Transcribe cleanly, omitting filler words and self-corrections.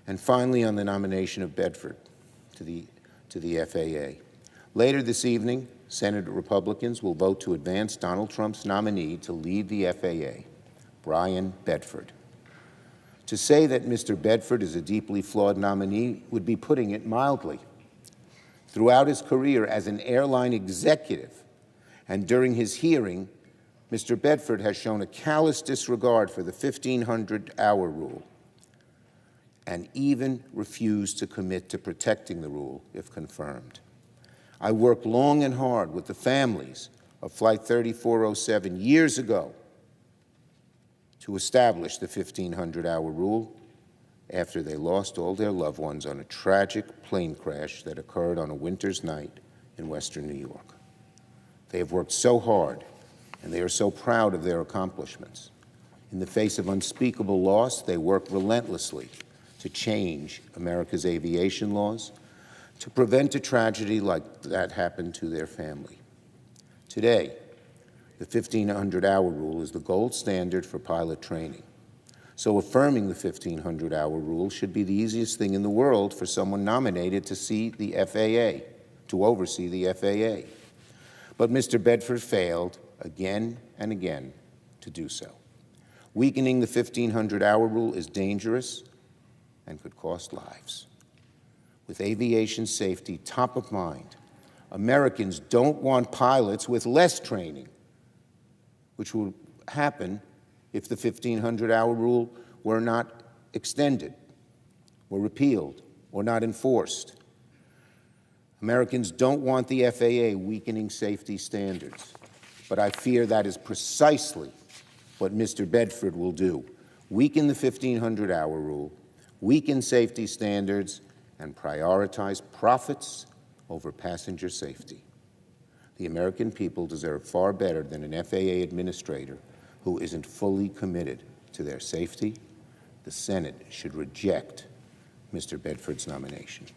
And finally, on the nomination of Bedford to the FAA. Later this evening, Senate Republicans will vote to advance Donald Trump's nominee to lead the FAA, Byran Bedford. To say that Mr. Bedford is a deeply flawed nominee would be putting it mildly. Throughout his career as an airline executive and during his hearing, Mr. Bedford has shown a callous disregard for the 1,500-hour rule and even refused to commit to protecting the rule if confirmed. I worked long and hard with the families of Flight 3407 years ago to establish the 1,500-hour rule after they lost all their loved ones on a tragic plane crash that occurred on a winter's night in Western New York. They have worked so hard, and they are so proud of their accomplishments. In the face of unspeakable loss, they work relentlessly to change America's aviation laws, to prevent a tragedy like that happened to their family. Today, the 1,500-hour rule is the gold standard for pilot training. So affirming the 1,500-hour rule should be the easiest thing in the world for someone nominated to see the FAA, to oversee the FAA. But Mr. Bedford failed again and again to do so. Weakening the 1,500-hour rule is dangerous and could cost lives. With aviation safety top of mind, Americans don't want pilots with less training, which would happen if the 1,500-hour rule were not extended, were repealed, or not enforced. Americans don't want the FAA weakening safety standards, but I fear that is precisely what Mr. Bedford will do: weaken the 1,500-hour rule, weaken safety standards, and prioritize profits over passenger safety. The American people deserve far better than an FAA administrator who isn't fully committed to their safety. The Senate should reject Mr. Bedford's nomination.